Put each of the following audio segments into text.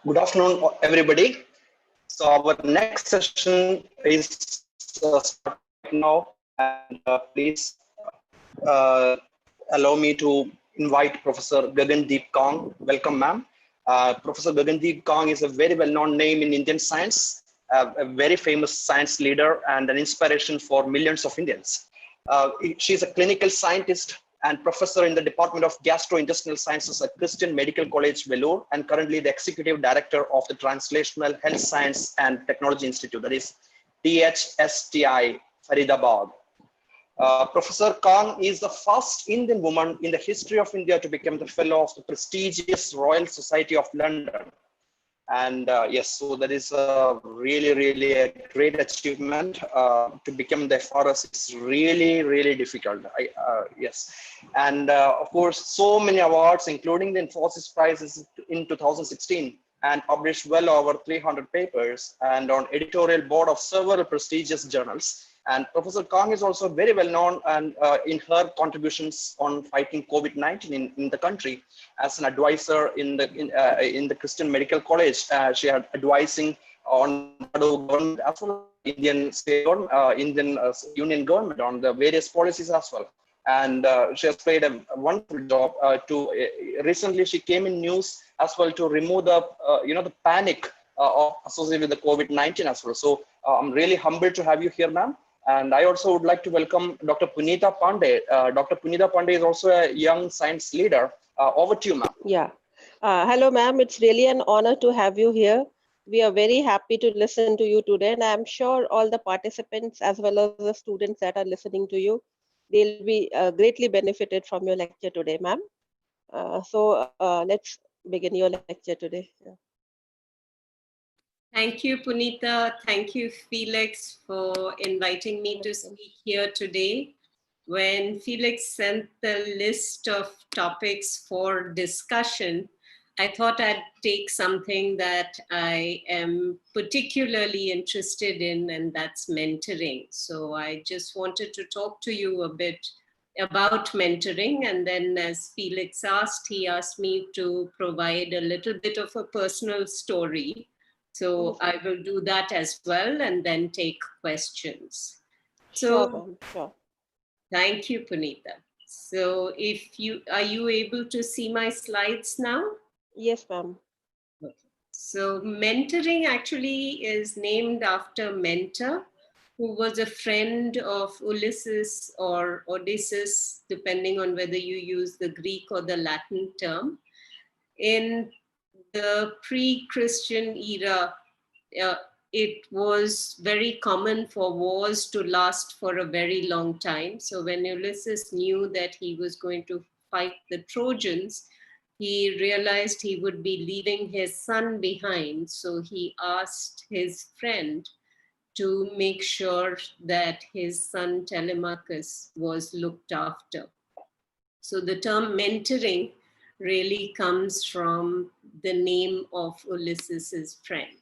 Good afternoon, everybody. So our next session is starting right now, and please uh, allow me to invite Professor Gagandeep Kang. Welcome, ma'am. Professor Gagandeep Kang is a very well-known name in Indian science, a very famous science leader and an inspiration for millions of Indians. She's a clinical scientist and professor in the Department of Gastrointestinal Sciences at Christian Medical College, Vellore, and currently the executive director of the Translational Health Science and Technology Institute, that is THSTI, Faridabad. Professor Kang is the first Indian woman in the history of India to become the fellow of the prestigious Royal Society of London. And yes, so that is really a great achievement. To become the FRS is really difficult. Yes, and of course, so many awards, including the Infosys Prizes in 2016, and published well over 300 papers, and on editorial board of several prestigious journals. And Professor Kang is also very well known and in her contributions on fighting COVID-19 in the country. As an advisor in the Christian Medical College, she had advising on government as well, Indian state government, Indian union government on the various policies as well. And she has played a wonderful job. Recently, she came in news as well to remove the the panic associated with the COVID-19 as well. So I'm really humbled to have you here, ma'am. And I also would like to welcome Dr. Punita Pandey. Dr. Punita Pandey is also a young science leader. Over to you, ma'am. Yeah. Hello, ma'am. It's really an honor to have you here. We are very happy to listen to you today, and I'm sure all the participants as well as the students that are listening to you, they'll be greatly benefited from your lecture today, ma'am. Let's begin your lecture today. Yeah. Thank you, Punita. Thank you, Felix, for inviting me to speak here today. When Felix sent the list of topics for discussion, I thought I'd take something that I am particularly interested in, and that's mentoring. So I just wanted to talk to you a bit about mentoring. And then as Felix asked, he asked me to provide a little bit of a personal story. So I will do that as well and then take questions. So sure. Thank you, Punita. So are you able to see my slides now? Yes, ma'am. Okay. So mentoring actually is named after Mentor, who was a friend of Ulysses or Odysseus, depending on whether you use the Greek or the Latin term. In the pre-Christian era, it was very common for wars to last for a very long time. So when Ulysses knew that he was going to fight the Trojans, he realized he would be leaving his son behind. So he asked his friend to make sure that his son Telemachus was looked after. So the term mentoring really comes from the name of Ulysses's friend.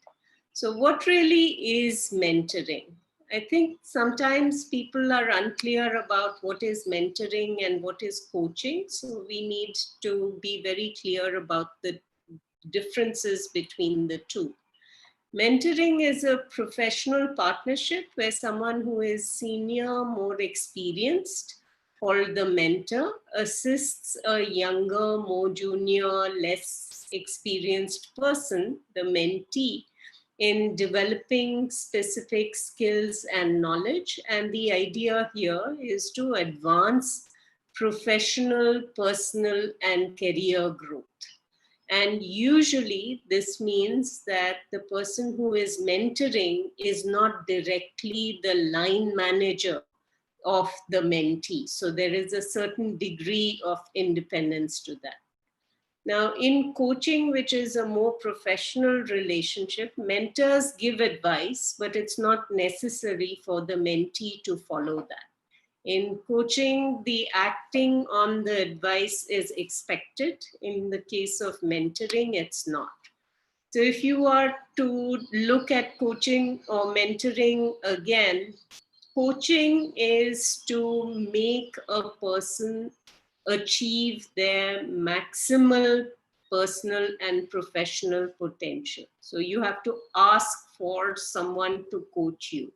So what really is mentoring? I think sometimes people are unclear about what is mentoring and what is coaching. So we need to be very clear about the differences between the two. Mentoring is a professional partnership where someone who is senior, more experienced, called the mentor, assists a younger, more junior, less experienced person, the mentee, in developing specific skills and knowledge. And the idea here is to advance professional, personal, and career growth. And usually this means that the person who is mentoring is not directly the line manager of the mentee. So there is a certain degree of independence to that. Now, in coaching, which is a more professional relationship, mentors give advice, but it's not necessary for the mentee to follow that. In coaching, the acting on the advice is expected. In the case of mentoring, it's not. So if you are to look at coaching or mentoring again, coaching is to make a person achieve their maximal personal and professional potential. So you have to ask for someone to coach you.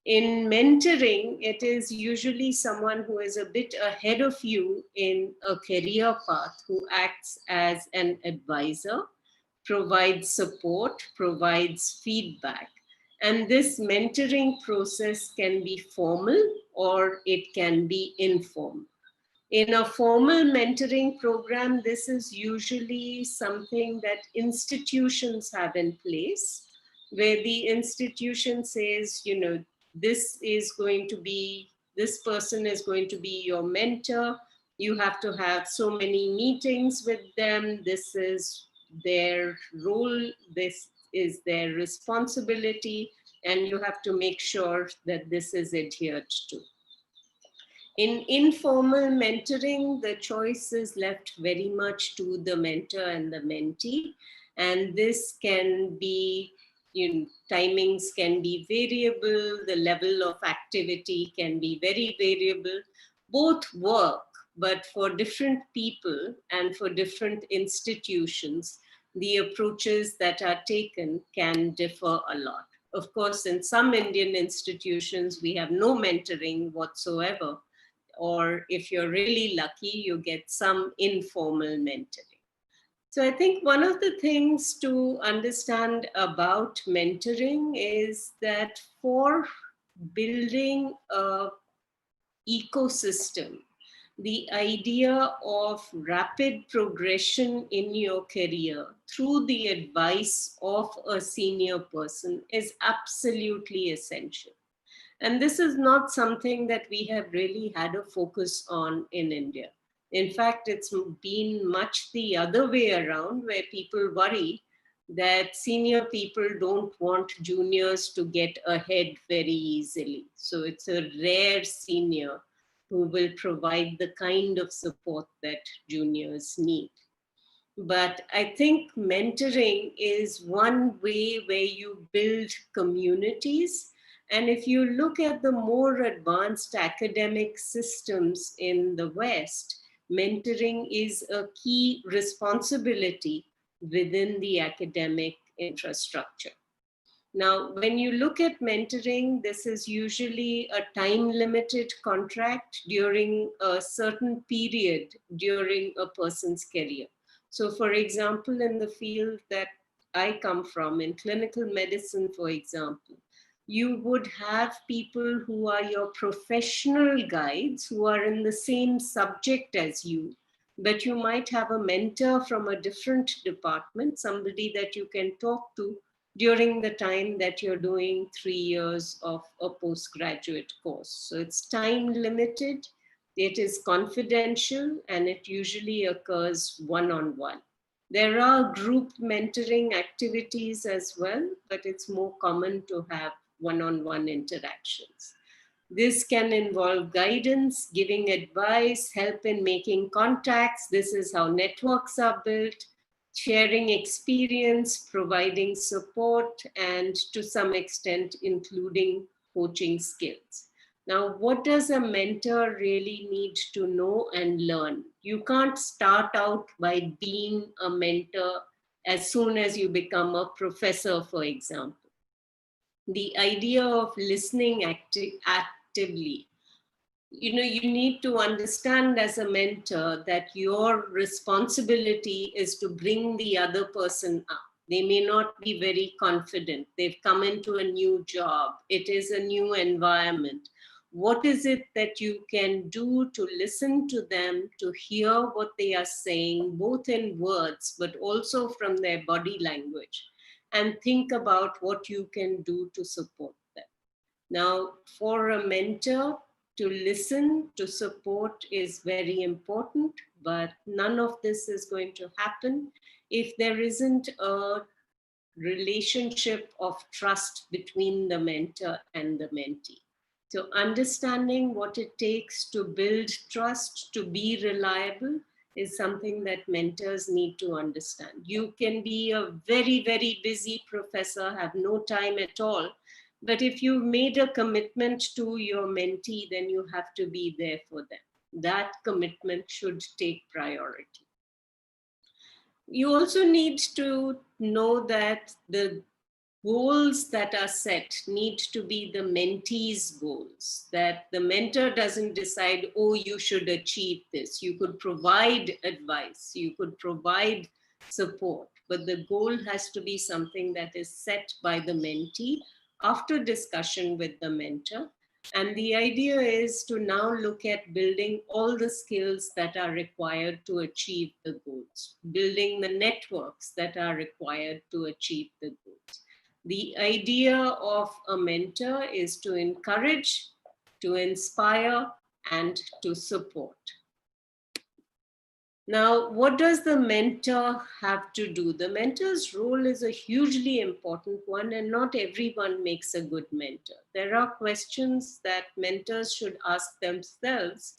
In mentoring, it is usually someone who is a bit ahead of you in a career path, who acts as an advisor, provides support, provides feedback. And this mentoring process can be formal or it can be informal. In a formal mentoring program, this is usually something that institutions have in place, where the institution says, you know, this person is going to be your mentor. You have to have so many meetings with them. This is their role. This is their responsibility. And you have to make sure that this is adhered to. In informal mentoring, the choice is left very much to the mentor and the mentee. And this can be, timings can be variable, the level of activity can be very variable. Both work, but for different people and for different institutions, the approaches that are taken can differ a lot. Of course, in some Indian institutions, we have no mentoring whatsoever. Or if you're really lucky, you get some informal mentoring. So I think one of the things to understand about mentoring is that for building a ecosystem, the idea of rapid progression in your career through the advice of a senior person is absolutely essential. And this is not something that we have really had a focus on in India. In fact, it's been much the other way around, where people worry that senior people don't want juniors to get ahead very easily. So it's a rare senior who will provide the kind of support that juniors need. But I think mentoring is one way where you build communities. And if you look at the more advanced academic systems in the West, mentoring is a key responsibility within the academic infrastructure. Now, when you look at mentoring, this is usually a time-limited contract during a certain period during a person's career. So for example, in the field that I come from, in clinical medicine, for example, you would have people who are your professional guides who are in the same subject as you, but you might have a mentor from a different department, somebody that you can talk to during the time that you're doing 3 years of a postgraduate course. So it's time limited, it is confidential, and it usually occurs one-on-one. There are group mentoring activities as well, but it's more common to have one-on-one interactions. This can involve guidance, giving advice, help in making contacts. This is how networks are built, sharing experience, providing support, and to some extent, including coaching skills. Now, what does a mentor really need to know and learn? You can't start out by being a mentor as soon as you become a professor, for example. The idea of listening actively, you need to understand as a mentor that your responsibility is to bring the other person up. They may not be very confident. They've come into a new job. It is a new environment. What is it that you can do to listen to them, to hear what they are saying, both in words, but also from their body language, and think about what you can do to support them. Now, for a mentor, to listen, to support is very important, but none of this is going to happen if there isn't a relationship of trust between the mentor and the mentee. So understanding what it takes to build trust, to be reliable, is something that mentors need to understand. You can be a very, very busy professor, have no time at all, but if you've made a commitment to your mentee, then you have to be there for them. That commitment should take priority. You also need to know that the goals that are set need to be the mentee's goals, that the mentor doesn't decide, oh, you should achieve this. You could provide advice, you could provide support, but the goal has to be something that is set by the mentee after discussion with the mentor. And the idea is to now look at building all the skills that are required to achieve the goals, building the networks that are required to achieve the goals. The idea of a mentor is to encourage, to inspire, and to support. Now, what does the mentor have to do? The mentor's role is a hugely important one, and not everyone makes a good mentor. There are questions that mentors should ask themselves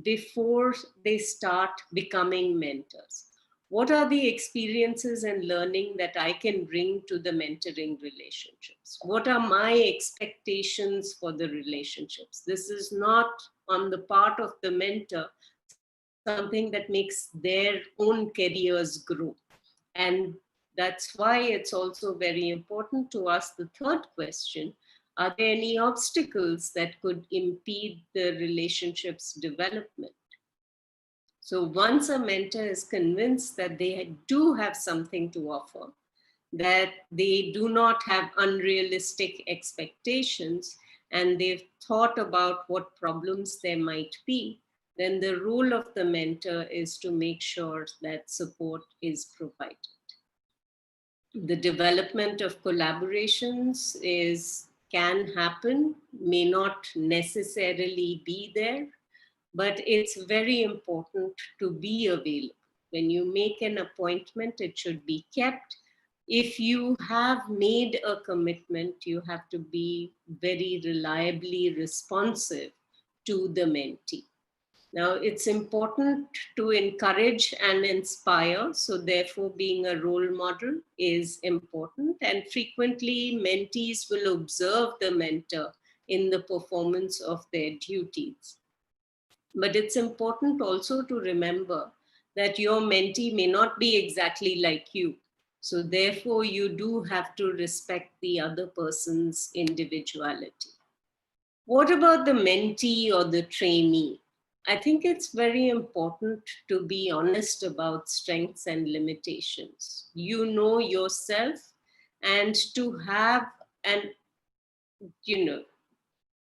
before they start becoming mentors. What are the experiences and learning that I can bring to the mentoring relationships? What are my expectations for the relationships? This is not on the part of the mentor something that makes their own careers grow. And that's why it's also very important to ask the third question: are there any obstacles that could impede the relationship's development? So once a mentor is convinced that they do have something to offer, that they do not have unrealistic expectations, and they've thought about what problems there might be, then the role of the mentor is to make sure that support is provided. The development of collaborations can happen, may not necessarily be there, but it's very important to be available. When you make an appointment, it should be kept. If you have made a commitment, you have to be very reliably responsive to the mentee. Now, it's important to encourage and inspire. So therefore, being a role model is important. And frequently, mentees will observe the mentor in the performance of their duties. But it's important also to remember that your mentee may not be exactly like you. So therefore, you do have to respect the other person's individuality. What about the mentee or the trainee? I think it's very important to be honest about strengths and limitations. You know yourself, and to have an,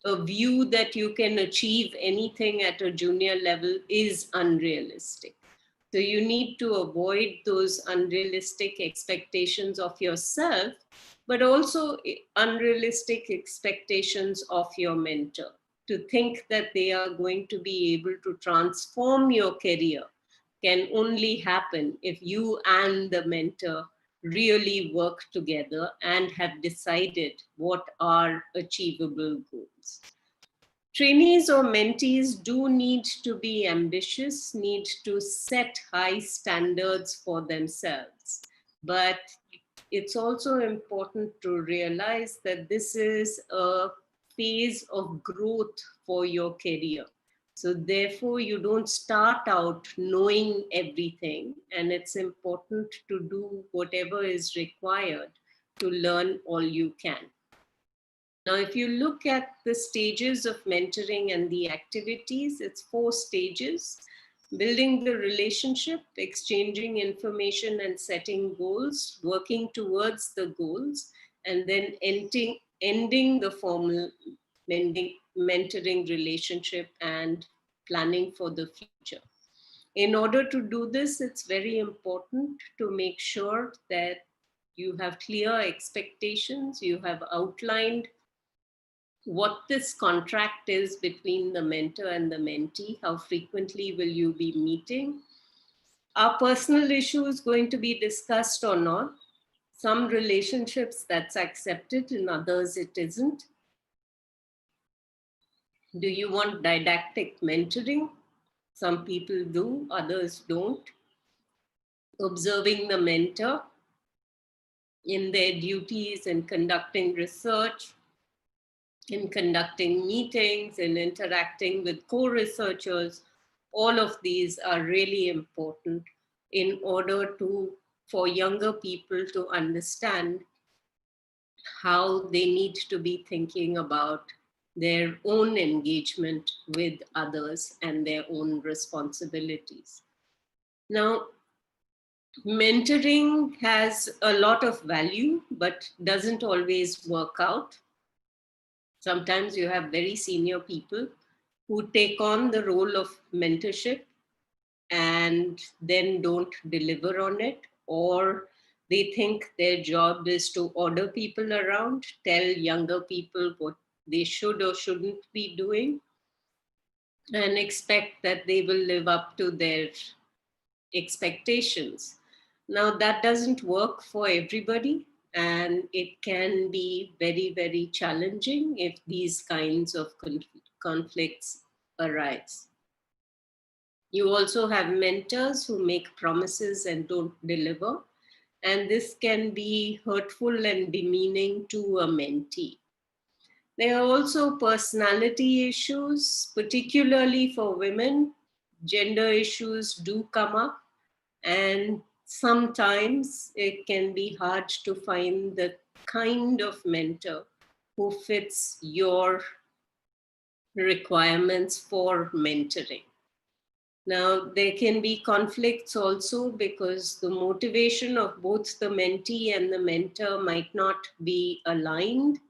a view that you can achieve anything at a junior level is unrealistic. So you need to avoid those unrealistic expectations of yourself, but also unrealistic expectations of your mentor. To think that they are going to be able to transform your career can only happen if you and the mentor really work together and have decided what are achievable goals. Trainees or mentees do need to be ambitious, need to set high standards for themselves. But it's also important to realize that this is a phase of growth for your career. So therefore, you don't start out knowing everything, and it's important to do whatever is required to learn all you can. Now, if you look at the stages of mentoring and the activities, it's 4 stages: building the relationship, exchanging information and setting goals, working towards the goals, and then ending the formal mentoring relationship and planning for the future. In order to do this, it's very important to make sure that you have clear expectations, you have outlined what this contract is between the mentor and the mentee, how frequently will you be meeting, are personal issues going to be discussed or not? Some relationships that's accepted, in others it isn't. Do you want didactic mentoring? Some people do, others don't. Observing the mentor in their duties and conducting research, in conducting meetings, in interacting with co-researchers, all of these are really important in order for younger people to understand how they need to be thinking about their own engagement with others and their own responsibilities. Now, mentoring has a lot of value, but doesn't always work out. Sometimes you have very senior people who take on the role of mentorship and then don't deliver on it, or they think their job is to order people around, tell younger people what they should or shouldn't be doing, and expect that they will live up to their expectations. Now, that doesn't work for everybody, and it can be very, very challenging if these kinds of conflicts arise. You also have mentors who make promises and don't deliver, and this can be hurtful and demeaning to a mentee. There are also personality issues, particularly for women. Gender issues do come up, and sometimes it can be hard to find the kind of mentor who fits your requirements for mentoring. Now, there can be conflicts also because the motivation of both the mentee and the mentor might not be aligned,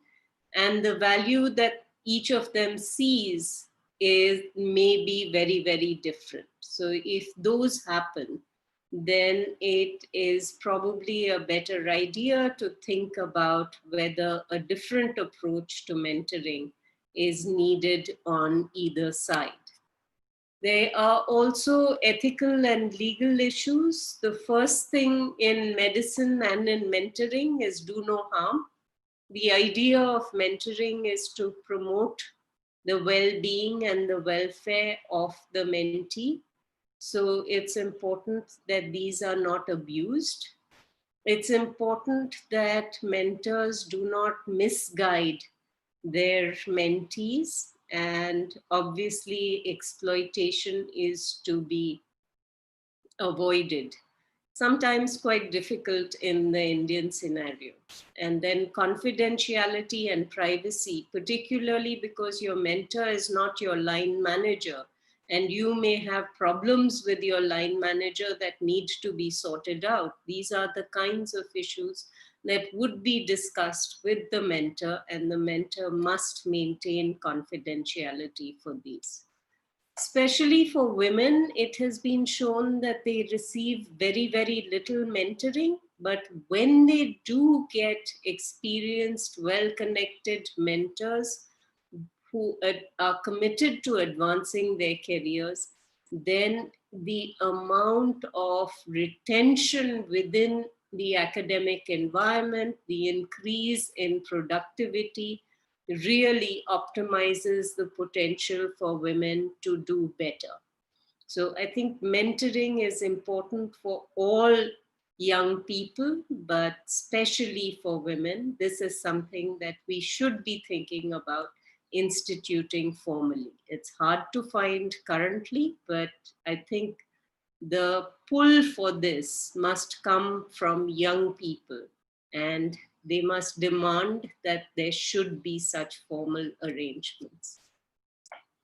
and the value that each of them sees may be very, very different. So if those happen, then it is probably a better idea to think about whether a different approach to mentoring is needed on either side. There are also ethical and legal issues. The first thing in medicine and in mentoring is do no harm. The idea of mentoring is to promote the well-being and the welfare of the mentee. So it's important that these are not abused. It's important that mentors do not misguide their mentees, and obviously exploitation is to be avoided, sometimes quite difficult in the Indian scenario. And then confidentiality and privacy, particularly because your mentor is not your line manager, and you may have problems with your line manager that need to be sorted out. These are the kinds of issues that would be discussed with the mentor, and the mentor must maintain confidentiality for these. Especially for women, it has been shown that they receive very, very little mentoring. But when they do get experienced, well-connected mentors who are committed to advancing their careers, then the amount of retention within the academic environment, the increase in productivity, really optimizes the potential for women to do better. So I think mentoring is important for all young people, but especially for women. This is something that we should be thinking about instituting formally. It's hard to find currently, but I think the pull for this must come from young people, and they must demand that there should be such formal arrangements.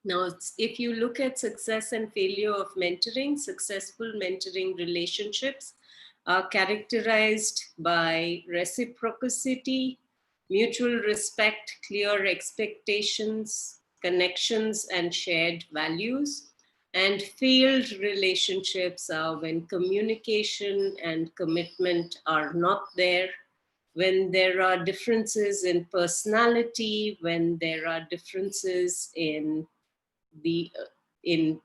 Now, if you look at success and failure of mentoring, successful mentoring relationships are characterized by reciprocity, mutual respect, clear expectations, connections, and shared values. And failed relationships are when communication and commitment are not there, when there are differences in personality, when there are differences in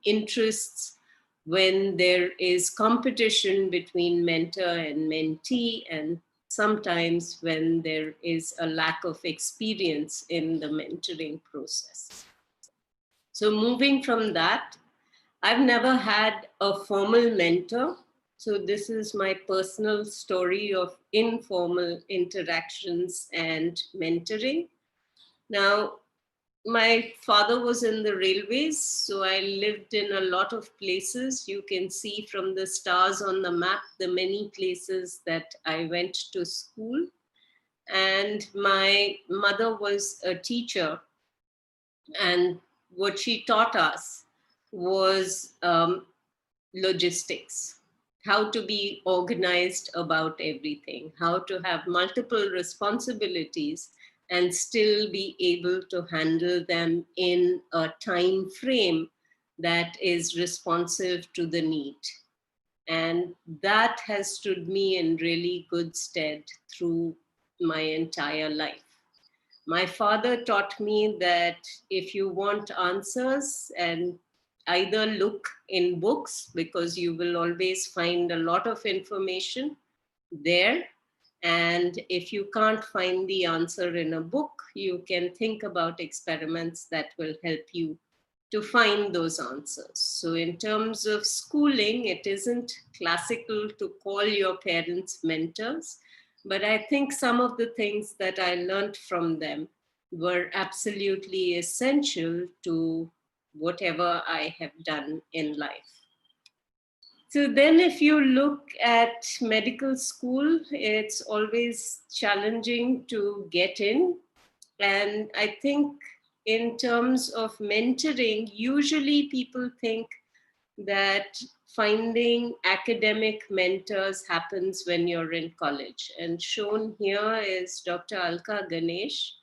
interests, when there is competition between mentor and mentee, and sometimes when there is a lack of experience in the mentoring process. So moving from that, I've never had a formal mentor. So this is my personal story of informal interactions and mentoring. Now, My father was in the railways, so I lived in a lot of places. You can see from the stars on the map the many places that I went to school. And my mother was a teacher, and what she taught us was logistics, how to be organized about everything, how to have multiple responsibilities and still be able to handle them in a time frame that is responsive to the need. And that has stood me in really good stead through my entire life. My father taught me that if you want answers, and either look in books, because you will always find a lot of information there. And if you can't find the answer in a book, you can think about experiments that will help you to find those answers. So in terms of schooling, it isn't classical to call your parents mentors, but I think some of the things that I learned from them were absolutely essential to whatever I have done in life. So then if you look at medical school, it's always challenging to get in. And I think in terms of mentoring, usually people think that finding academic mentors happens when you're in college. And shown here is Dr. Alka Ganesh,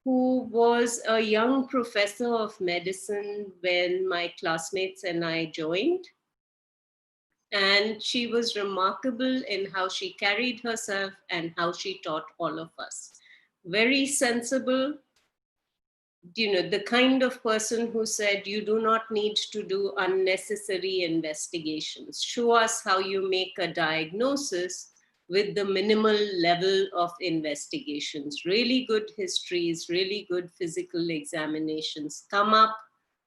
who was a young professor of medicine when my classmates and I joined. And she was remarkable in how she carried herself and how she taught all of us. Very sensible, the kind of person who said, you do not need to do unnecessary investigations. Show us how you make a diagnosis with the minimal level of investigations. Really good histories, really good physical examinations. Come up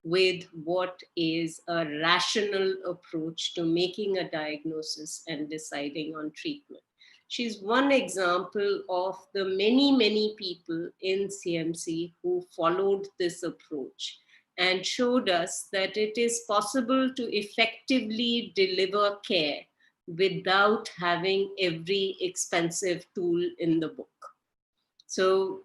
with what is a rational approach to making a diagnosis and deciding on treatment. She's one example of the many, many people in CMC who followed this approach and showed us that it is possible to effectively deliver care without having every expensive tool in the book. So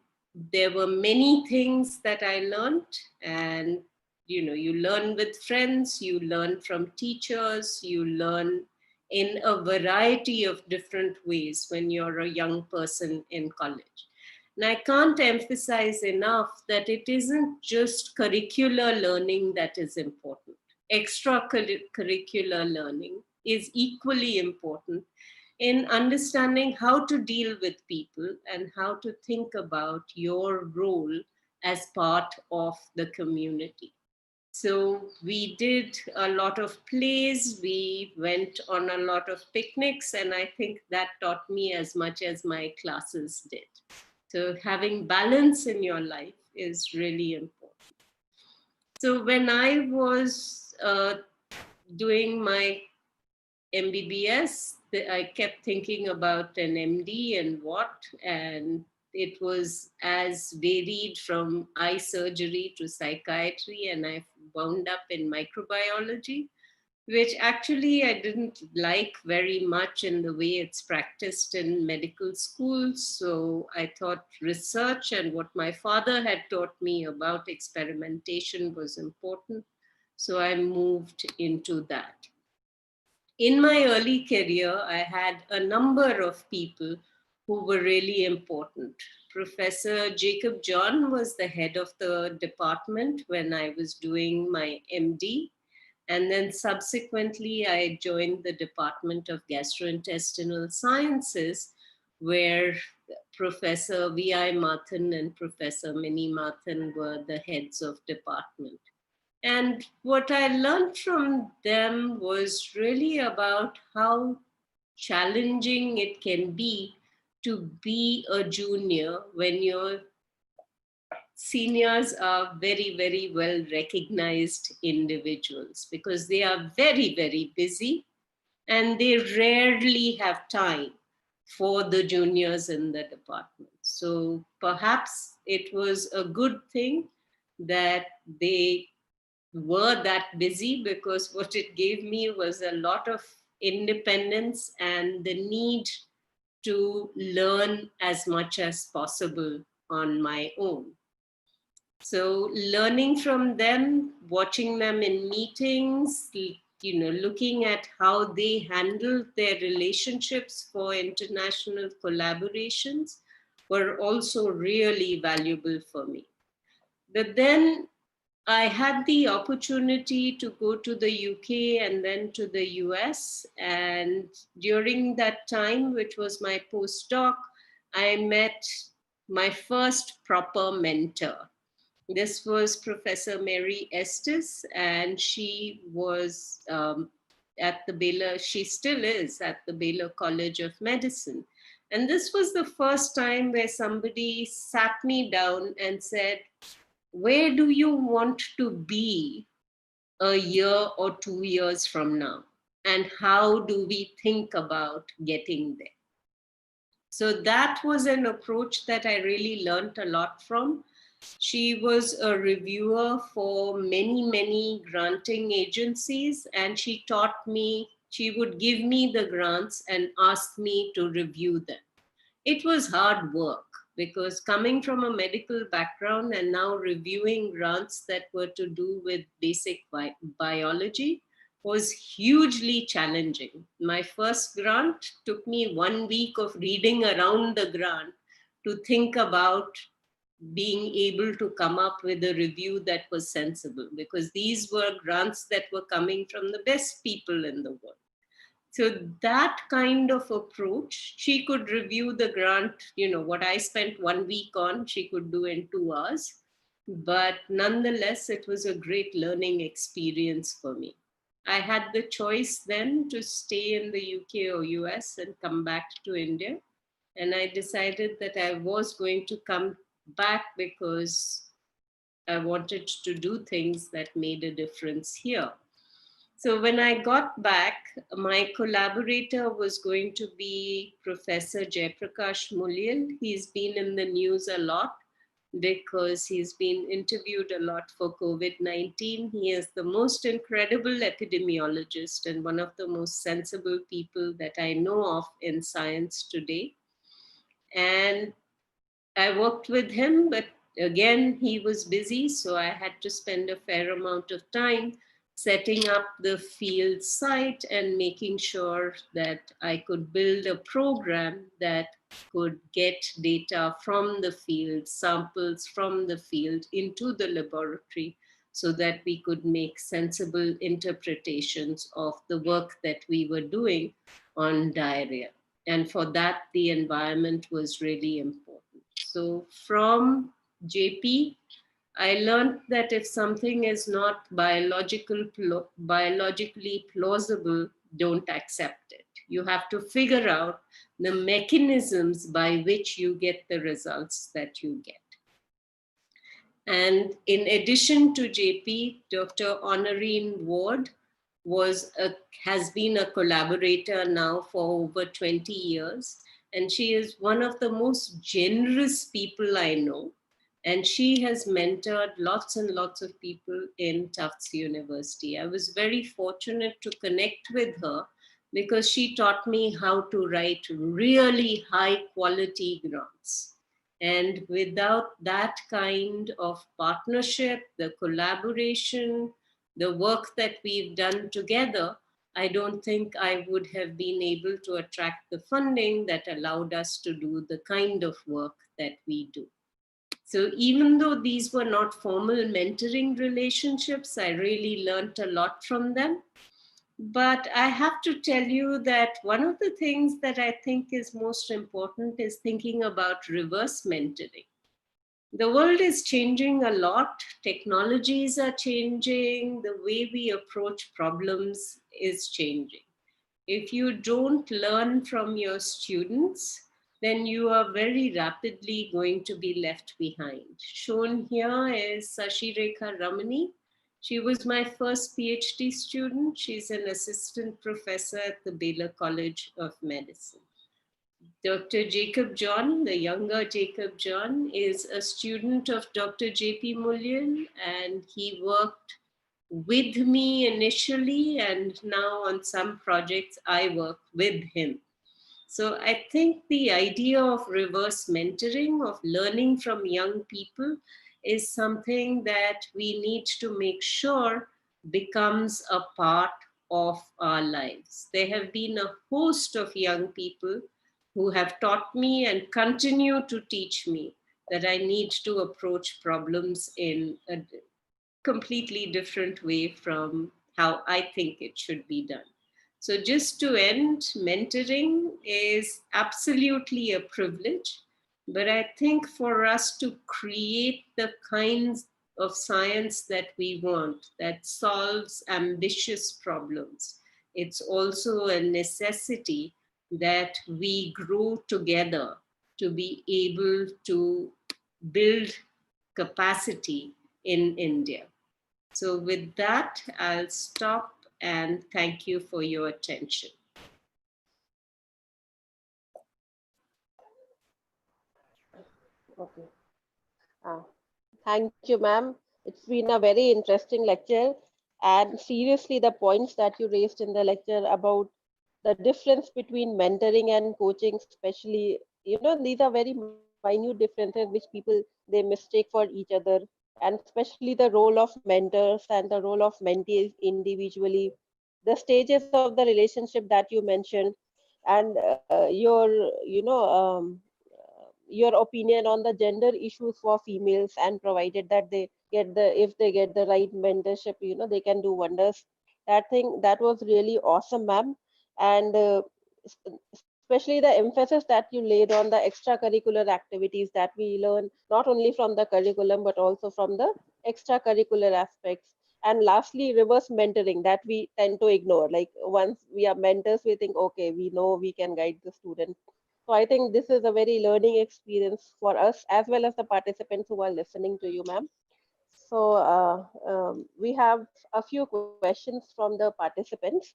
there were many things that I learned, and you learn with friends, you learn from teachers, you learn in a variety of different ways when you're a young person in college. And I can't emphasize enough that it isn't just curricular learning that is important. Extracurricular learning is equally important in understanding how to deal with people and how to think about your role as part of the community. So we did a lot of plays, we went on a lot of picnics, and I think that taught me as much as my classes did. So having balance in your life is really important. So when I was doing my MBBS, I kept thinking about an MD and what, and it was as varied from eye surgery to psychiatry, and I wound up in microbiology, which actually I didn't like very much in the way it's practiced in medical schools. So I thought research and what my father had taught me about experimentation was important. So I moved into that. In my early career, I had a number of people who were really important. Professor Jacob John was the head of the department when I was doing my MD. And then subsequently, I joined the Department of Gastrointestinal Sciences, where Professor V.I. Mathan and Professor Mini Mathan were the heads of department. And what I learned from them was really about how challenging it can be to be a junior when your seniors are very, very well recognized individuals, because they are very, very busy and they rarely have time for the juniors in the department. So perhaps it was a good thing that they were that busy, because what it gave me was a lot of independence and the need to learn as much as possible on my own. So learning from them, watching them in meetings, looking at how they handled their relationships for international collaborations were also really valuable for me. But then I had the opportunity to go to the UK and then to the US. And during that time, which was my postdoc, I met my first proper mentor. This was Professor Mary Estes, and she was at the Baylor, she still is at the Baylor College of Medicine. And this was the first time where somebody sat me down and said, where do you want to be a year or 2 years from now? And how do we think about getting there? So that was an approach that I really learned a lot from. She was a reviewer for many, many granting agencies, and she taught me, she would give me the grants and ask me to review them. It was hard work, because coming from a medical background and now reviewing grants that were to do with basic biology was hugely challenging. My first grant took me 1 week of reading around the grant to think about being able to come up with a review that was sensible, because these were grants that were coming from the best people in the world. So that kind of approach, she could review the grant, what I spent 1 week on, she could do in 2 hours. But nonetheless, it was a great learning experience for me. I had the choice then to stay in the UK or US and come back to India. And I decided that I was going to come back because I wanted to do things that made a difference here. So when I got back, my collaborator was going to be Professor Jayaprakash Mulyal. He's been in the news a lot because he's been interviewed a lot for COVID-19. He is the most incredible epidemiologist and one of the most sensible people that I know of in science today. And I worked with him, but again, he was busy, so I had to spend a fair amount of time setting up the field site and making sure that I could build a program that could get data from the field, samples from the field into the laboratory, so that we could make sensible interpretations of the work that we were doing on diarrhea. And for that, the environment was really important. So from JP, I learned that if something is not biologically plausible, don't accept it. You have to figure out the mechanisms by which you get the results that you get. And in addition to JP, Dr. Honorine Ward has been a collaborator now for over 20 years. And she is one of the most generous people I know. And she has mentored lots and lots of people in Tufts University. I was very fortunate to connect with her because she taught me how to write really high quality grants. And without that kind of partnership, the collaboration, the work that we've done together, I don't think I would have been able to attract the funding that allowed us to do the kind of work that we do. So even though these were not formal mentoring relationships, I really learned a lot from them. But I have to tell you that one of the things that I think is most important is thinking about reverse mentoring. The world is changing a lot. Technologies are changing. The way we approach problems is changing. If you don't learn from your students, then you are very rapidly going to be left behind. Shown here is Sashireka Ramani. She was my first PhD student. She's an assistant professor at the Baylor College of Medicine. Dr. Jacob John, the younger Jacob John, is a student of Dr. J.P. Mullian, and he worked with me initially, and now on some projects I work with him. So I think the idea of reverse mentoring, of learning from young people, is something that we need to make sure becomes a part of our lives. There have been a host of young people who have taught me and continue to teach me that I need to approach problems in a completely different way from how I think it should be done. So, just to end, mentoring is absolutely a privilege. But I think for us to create the kinds of science that we want, that solves ambitious problems, it's also a necessity that we grow together to be able to build capacity in India. So with that, I'll stop and thank you for your attention. Okay. Thank you, ma'am. It's been a very interesting lecture. And seriously, the points that you raised in the lecture about the difference between mentoring and coaching, especially, these are very minute differences which people they mistake for each other. And especially the role of mentors and the role of mentees individually, the stages of the relationship that you mentioned, and your opinion on the gender issues for females, and provided that they get the if they get the right mentorship, they can do wonders. That thing that was really awesome, ma'am. And especially the emphasis that you laid on the extracurricular activities that we learn not only from the curriculum but also from the extracurricular aspects. And lastly, reverse mentoring that we tend to ignore. Like once we are mentors, we think, okay, we know we can guide the student. So I think this is a very learning experience for us as well as the participants who are listening to you, ma'am. So we have a few questions from the participants,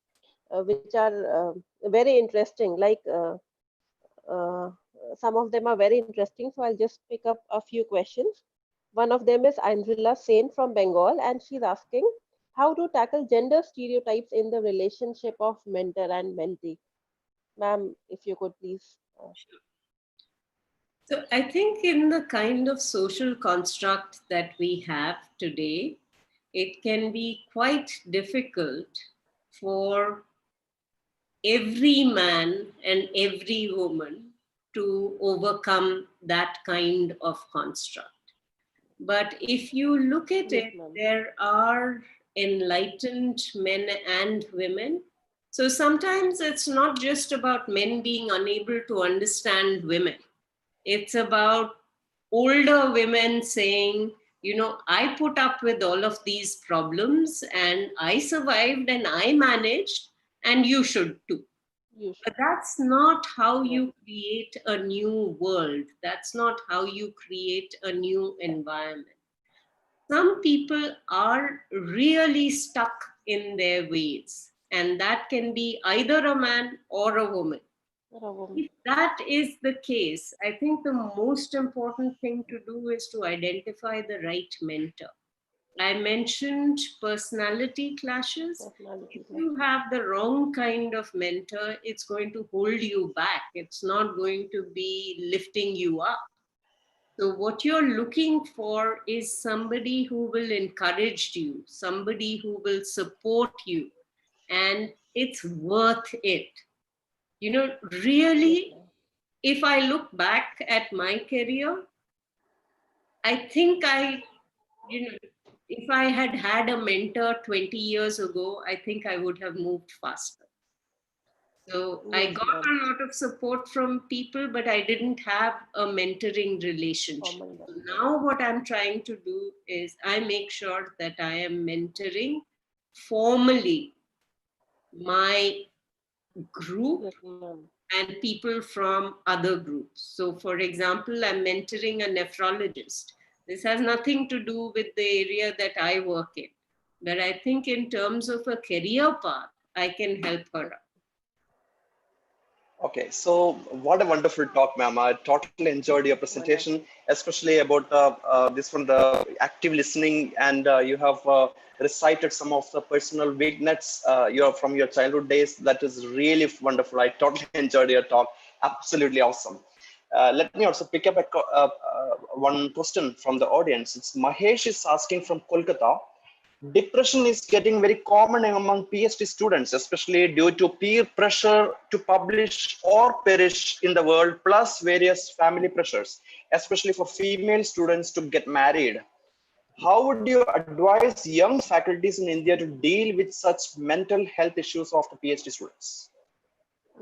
which are very interesting. Like uh, some of them are very interesting. So I'll just pick up a few questions. One of them is Anzila Sen from Bengal, and she's asking how to tackle gender stereotypes in the relationship of mentor and mentee. Ma'am, if you could please. So I think in the kind of social construct that we have today, it can be quite difficult for every man and every woman to overcome that kind of construct. But if you look at Yes, it, ma'am. there are enlightened men and women. So sometimes it's not just about men being unable to understand women. It's about older women saying, I put up with all of these problems and I survived and I managed, and you should too. You But should. that's not how Yes. you create a new world. That's not how you create a new environment. Some people are really stuck in their ways, and that can be either a man or a woman. Woman. If that is the case, I think the most important thing to do is to identify the right mentor. I mentioned personality clashes. If Personality. you have the wrong kind of mentor, it's going to hold you back. It's not going to be lifting you up. So, what you're looking for is somebody who will encourage you, somebody who will support you, and it's worth it. Yes, Really, ma'am. if I look back at my career, I think if I had had a mentor 20 years ago, I think I would have moved faster. So I Yes, got ma'am. a lot of support from people, but I didn't have a mentoring relationship. Formal So background. now what I'm trying to do is I make sure that I am mentoring formally my group Yes, ma'am. and people from other groups. So, for example, I'm mentoring a nephrologist. This has nothing to do with the area that I work in. But I think, in terms of a career path, I can help her out. Okay, so what a wonderful talk, ma'am. I totally enjoyed your presentation, Wonderful. especially about this one, the active listening, and you have recited some of the personal weakness from your childhood days. That is really wonderful. I totally enjoyed your talk. Absolutely awesome. Let me also pick up one question from the audience. It's Mahesh is asking from Kolkata. Depression is getting very common among PhD students, especially due to peer pressure to publish or perish in the world, plus various family pressures, especially for female students to get married. How would you advise young faculties in India to deal with such mental health issues of the PhD students?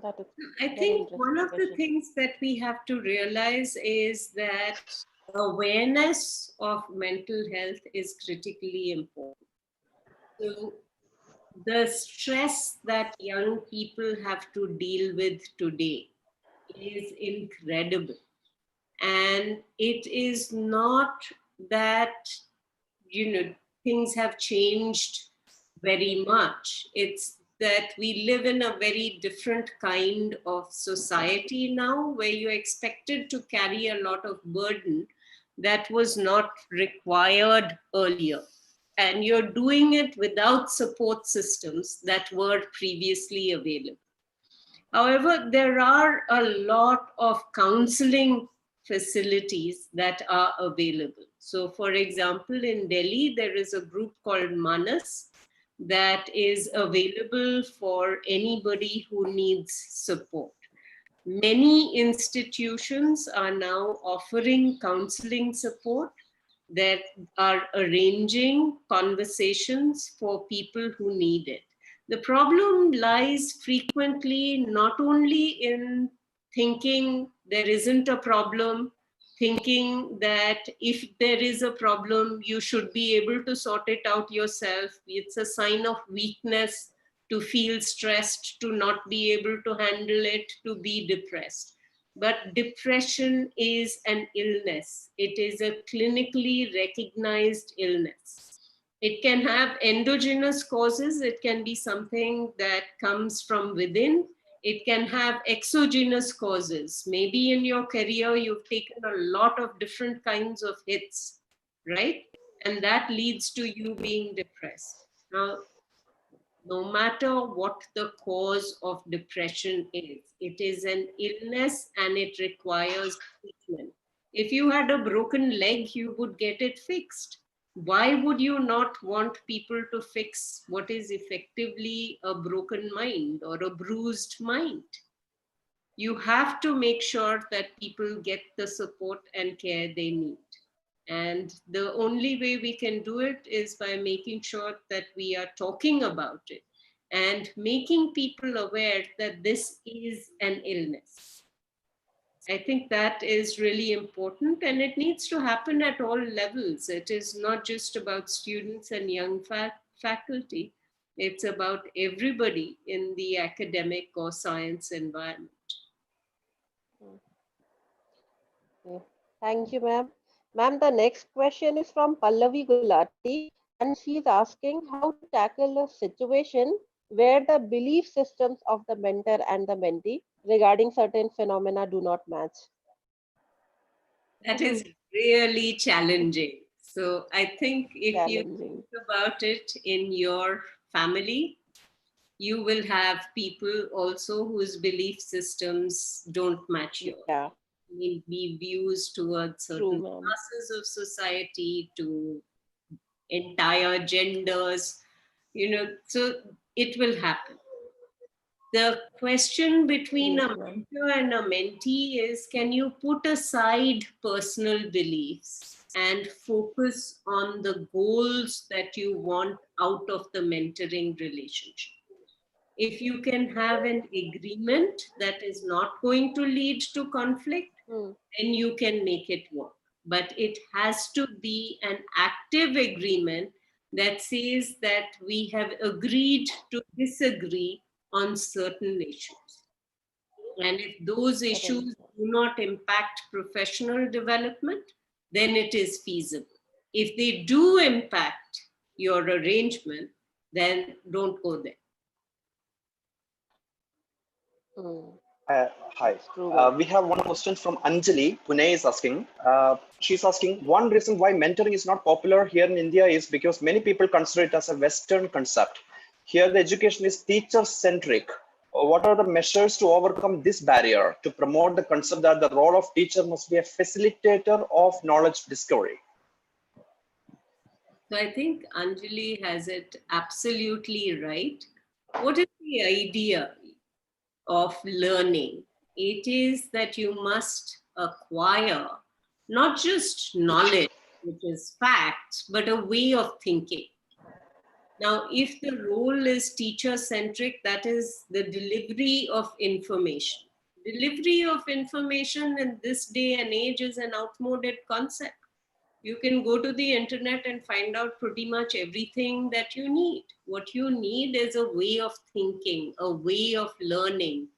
That is I very think one interesting of the question. things that we have to realize is that awareness of mental health is critically important. So the stress that young people have to deal with today is incredible. And it is not that, you know, things have changed very much. It's that we live in a very different kind of society now, where you're expected to carry a lot of burden that was not required earlier. And you're doing it without support systems that were previously available. However, there are a lot of counseling facilities that are available. So, for example, in Delhi, there is a group called Manas that is available for anybody who needs support. Many institutions are now offering counseling support that are arranging conversations for people who need it. The problem lies frequently not only in thinking there isn't a problem, thinking that if there is a problem, you should be able to sort it out yourself. It's a sign of weakness to feel stressed, to not be able to handle it, to be depressed. But depression is an illness. It is a clinically recognized illness. It can have endogenous causes. It can be something that comes from within. It can have exogenous causes. Maybe in your career, you've taken a lot of different kinds of hits, right? And that leads to you being depressed. Now, no matter what the cause of depression is, it is an illness and it requires treatment. If you had a broken leg, you would get it fixed. Why would you not want people to fix what is effectively a broken mind or a bruised mind? You have to make sure that people get the support and care they need. And the only way we can do it is by making sure that we are talking about it and making people aware that this is an illness. I think that is really important, and it needs to happen at all levels. It is not just about students and young faculty, it's about everybody in the academic or science environment. Okay. Thank you, ma'am. Ma'am, the next question is from Pallavi Gulati, and she's asking how to tackle a situation where the belief systems of the mentor and the mentee regarding certain phenomena do not match. That is really challenging. So I think if you Challenging. think about it in your family, you will have people also whose belief systems don't match yours. Yeah, Will be views towards true, certain ma'am. classes of society, to entire genders, so it will happen. The question between Yes, a ma'am. mentor and a mentee is, can you put aside personal beliefs and focus on the goals that you want out of the mentoring relationship? If you can have an agreement that is not going to lead to conflict, Hmm. then you can make it work. But it has to be an active agreement that says that we have agreed to disagree on certain issues. And if those Right. issues do not impact professional development, then it is feasible. If they do impact your arrangement, then don't go there. Hmm. Hi. Proven. We have one question from Anjali. Pune is asking. She's asking, one reason why mentoring is not popular here in India is because many people consider it as a Western concept. Here, the education is teacher-centric. What are the measures to overcome this barrier to promote the concept that the role of teacher must be a facilitator of knowledge discovery? So I think Anjali has it absolutely right. What is the idea of learning? It is that you must acquire not just knowledge, which is facts, but a way of thinking. Now, if the role is teacher centric, that is the delivery of information. Delivery of information in this day and age is an outmoded concept. You can go to the internet and find out pretty much everything that you need. What you need is a way of thinking, a way of learning,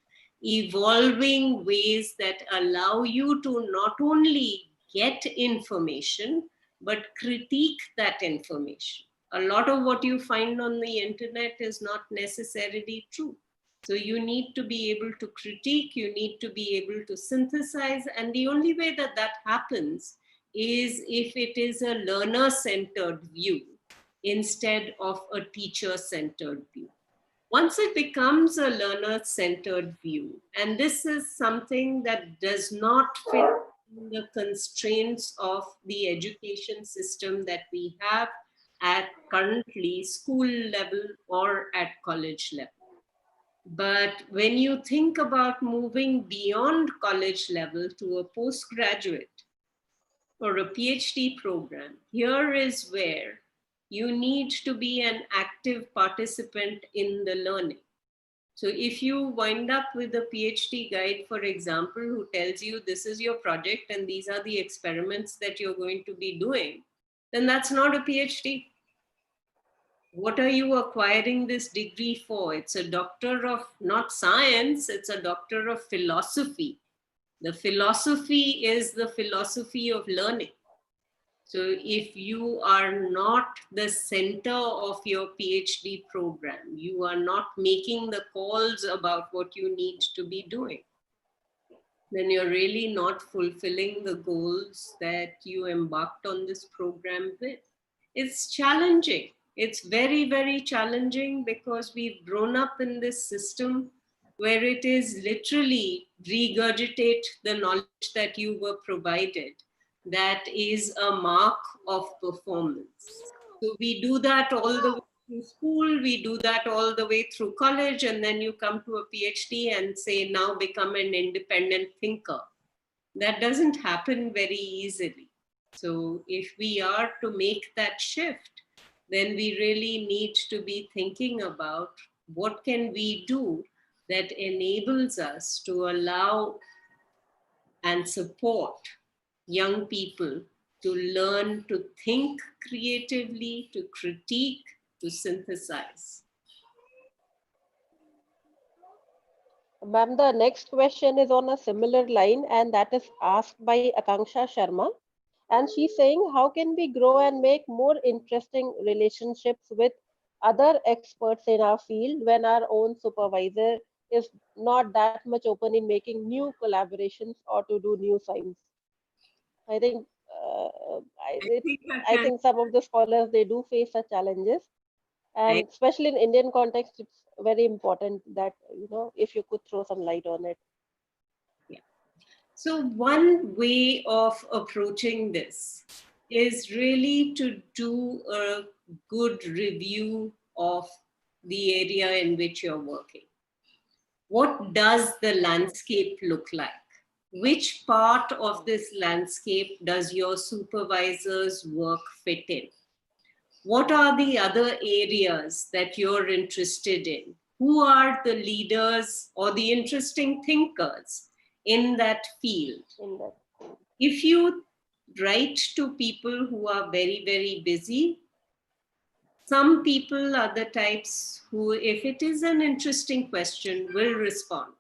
evolving ways that allow you to not only get information, but critique that information. A lot of what you find on the internet is not necessarily true. So you need to be able to critique, you need to be able to synthesize, and the only way that that happens is if it is a learner-centered view instead of a teacher-centered view. Once it becomes a learner-centered view, and this is something that does not fit in the constraints of the education system that we have at currently school level or at college level. But when you think about moving beyond college level to a postgraduate or a PhD program, here is where you need to be an active participant in the learning. So if you wind up with a PhD guide, for example, who tells you this is your project and these are the experiments that you're going to be doing, then that's not a PhD. What are you acquiring this degree for? It's a doctor of not science, it's a doctor of philosophy. The philosophy is the philosophy of learning. So if you are not the center of your PhD program, you are not making the calls about what you need to be doing, then you're really not fulfilling the goals that you embarked on this program with. It's challenging. It's very, very challenging because we've grown up in this system where it is literally regurgitate the knowledge that you were provided. That is a mark of performance. So we do that all the way through school, we do that all the way through college, and then you come to a PhD and say, now become an independent thinker. That doesn't happen very easily. So if we are to make that shift, then we really need to be thinking about what can we do that enables us to allow and support young people to learn to think creatively, to critique, to synthesize. Ma'am, the next question is on a similar line, and that is asked by Akanksha Sharma. And she's saying, how can we grow and make more interesting relationships with other experts in our field when our own supervisor is not that much open in making new collaborations or to do new science? I think I think I I can. think some of the scholars they do face such challenges, I, and especially in Indian context, it's very important that if you could throw some light on it. yeah. So one way of approaching this is really to do a good review of the area in which you're working. What does the landscape look like? Which part of this landscape does your supervisor's work fit in? What are the other areas that you're interested in? Who are the leaders or the interesting thinkers in that field? In that, If you write to people who are very, very busy, some people are the types who, if it is an interesting question, will respond.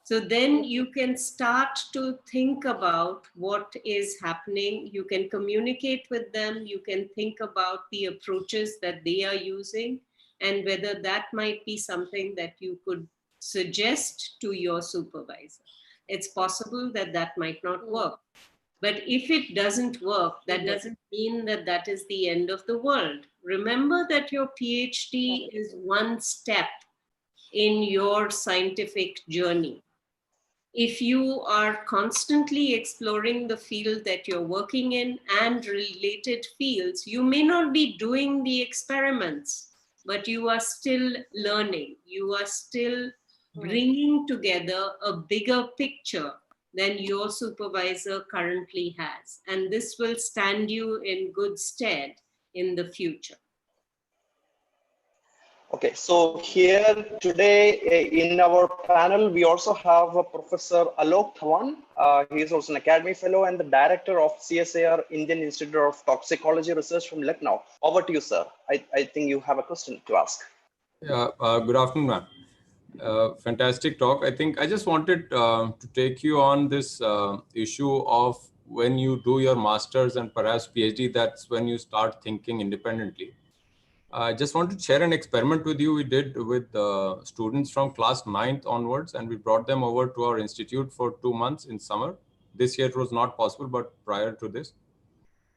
So then you can start to think about what is happening. You can communicate with them. You can think about the approaches that they are using and whether that might be something that you could suggest to your supervisor. It's possible that that might not work. But if it doesn't work, that doesn't mean that that is the end of the world. Remember that your PhD is one step in your scientific journey. If you are constantly exploring the field that you're working in and related fields, you may not be doing the experiments, but you are still learning. You are still bringing together a bigger picture than your supervisor currently has. And this will stand you in good stead in the future. Okay, so here today in our panel, we also have Professor Alok Dhawan. He is also an Academy Fellow and the Director of CSIR Indian Institute of Toxicology Research from Lucknow. Over to you, sir. I think you have a question to ask. Yeah, good afternoon, ma'am. Fantastic talk. I think I just wanted to take you on this issue of when you do your master's and perhaps PhD, that's when you start thinking independently. I just want to share an experiment with you we did with students from class 9th onwards, and we brought them over to our institute for 2 months in summer. This year it was not possible, but prior to this.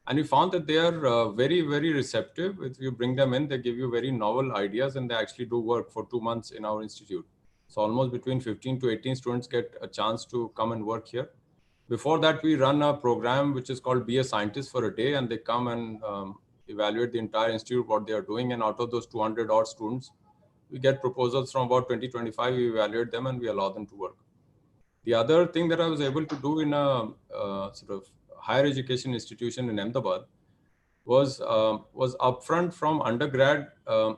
And we found that they are very, very receptive. If you bring them in, they give you very novel ideas and they actually do work for 2 months in our institute. So almost between 15 to 18 students get a chance to come and work here. Before that, we run a program which is called Be a Scientist for a Day, and they come and evaluate the entire institute, what they are doing. And out of those 200 odd students, we get proposals from about 20, 25, we evaluate them and we allow them to work. The other thing that I was able to do in a sort of higher education institution in Ahmedabad was upfront from undergrad.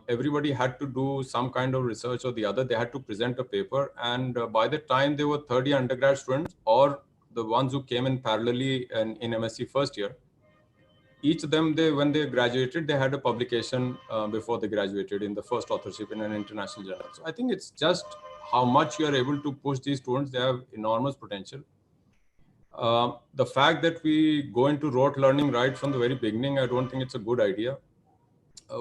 Everybody had to do some kind of research or the other. They had to present a paper. And by the time there were 30 undergrad students or the ones who came in parallelly in MSc first year, each of them, when they graduated, they had a publication before they graduated in the first authorship in an international journal. So I think it's just how much you are able to push these students. They have enormous potential. The fact that we go into rote learning right from the very beginning, I don't think it's a good idea.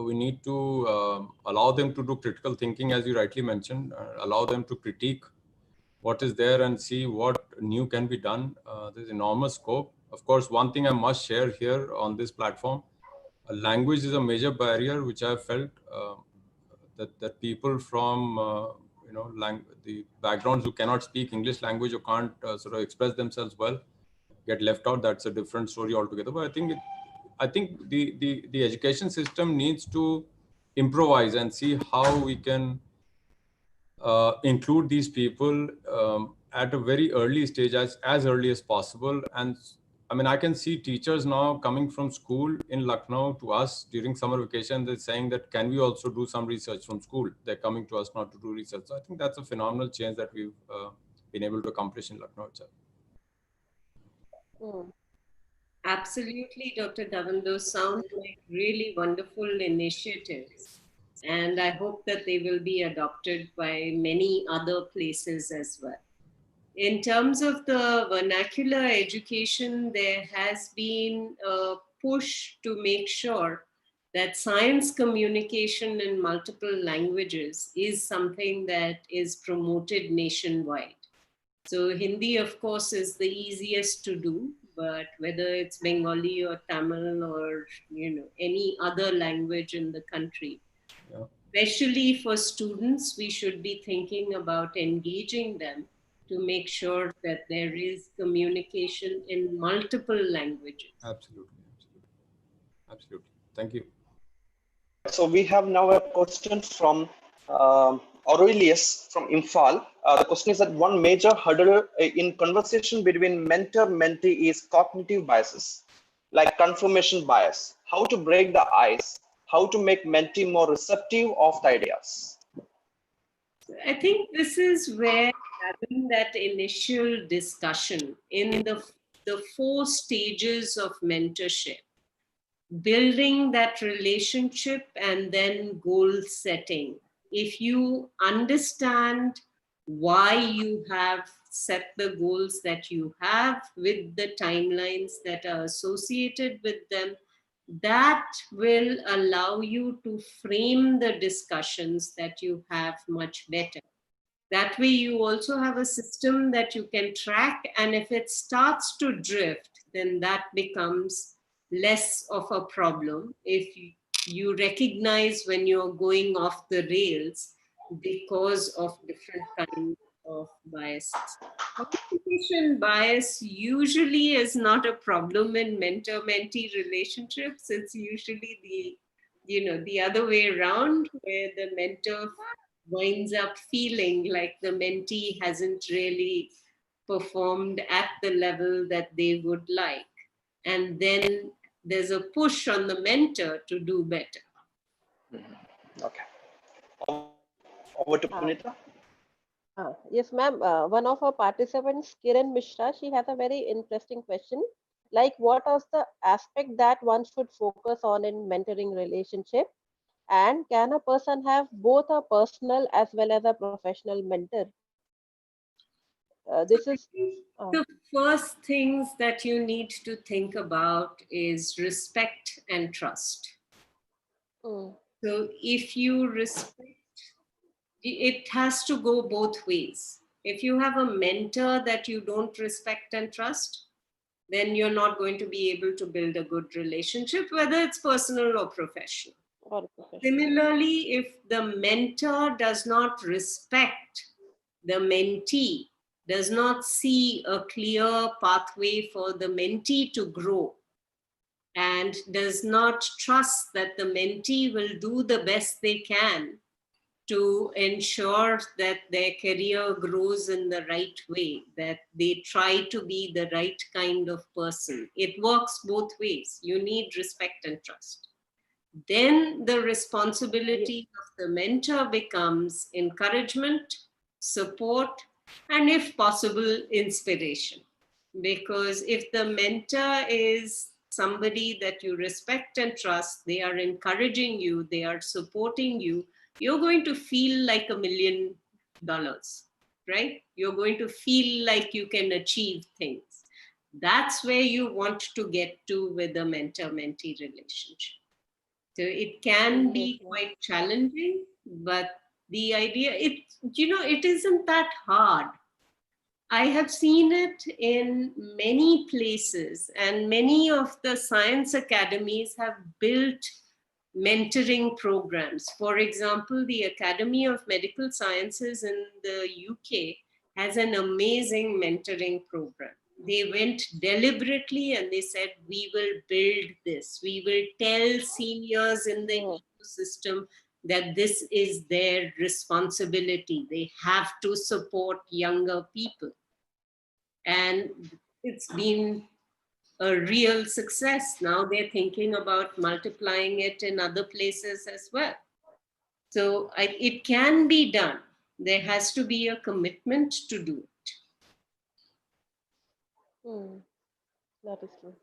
We need to allow them to do critical thinking, as you rightly mentioned, allow them to critique what is there and see what new can be done. There's enormous scope. Of course, one thing I must share here on this platform, language is a major barrier, which I've felt that people from the backgrounds who cannot speak English language or can't sort of express themselves well get left out. That's a different story altogether. But I think the education system needs to improvise and see how we can include these people at a very early stage, as early as possible. And I mean, I can see teachers now coming from school in Lucknow to us during summer vacation. They're saying that, can we also do some research from school? They're coming to us not to do research. So I think that's a phenomenal change that we've been able to accomplish in Lucknow itself. Absolutely, Dr. Dhawan. Those sound like really wonderful initiatives. And I hope that they will be adopted by many other places as well. In terms of the vernacular education, there has been a push to make sure that science communication in multiple languages is something that is promoted nationwide. So Hindi, of course, is the easiest to do, but whether it's Bengali or Tamil or any other language in the country, especially for students, we should be thinking about engaging them to make sure that there is communication in multiple languages. Absolutely. Thank you. So we have now a question from Aurelius from Imphal. The question is that one major hurdle in conversation between mentor-mentee is cognitive biases, like confirmation bias. How to break the ice? How to make mentee more receptive of the ideas? I think this is where having that initial discussion in the 4 stages of mentorship, building that relationship and then goal setting. If you understand why you have set the goals that you have with the timelines that are associated with them, that will allow you to frame the discussions that you have much better. That way you also have a system that you can track, and if it starts to drift, then that becomes less of a problem. If you recognize when you're going off the rails because of different kinds of biases. Communication bias usually is not a problem in mentor-mentee relationships. It's usually the other way around, where the mentor winds up feeling like the mentee hasn't really performed at the level that they would like. And then there's a push on the mentor to do better. Okay. Over to Punita. Yes, ma'am. One of our participants, Kiran Mishra, she has a very interesting question. Like, what is the aspect that one should focus on in mentoring relationship? And can a person have both a personal as well as a professional mentor? This is The first things that you need to think about is respect and trust. mm, So if you respect, it has to go both ways. If you have a mentor that you don't respect and trust, then you're not going to be able to build a good relationship, whether it's personal or professional. or professional. Similarly, if the mentor does not respect the mentee, does not see a clear pathway for the mentee to grow, and does not trust that the mentee will do the best they can to ensure that their career grows in the right way, that they try to be the right kind of person. It works both ways. You need respect and trust. Then the responsibility of the mentor becomes encouragement, support, and if possible, inspiration. Because if the mentor is somebody that you respect and trust, they are encouraging you, they are supporting you, you're going to feel like $1,000,000, right? You're going to feel like you can achieve things. That's where you want to get to with a mentor-mentee relationship. So it can be quite challenging, but the idea, it isn't that hard. I have seen it in many places, and many of the science academies have built mentoring programs. For example, the Academy of Medical Sciences in the UK has an amazing mentoring program. They went deliberately and they said, we will build this. We will tell seniors in the ecosystem that this is their responsibility. They have to support younger people. And it's been a real success. Now they're thinking about multiplying it in other places as well. So it can be done. There has to be a commitment to do it. That is true.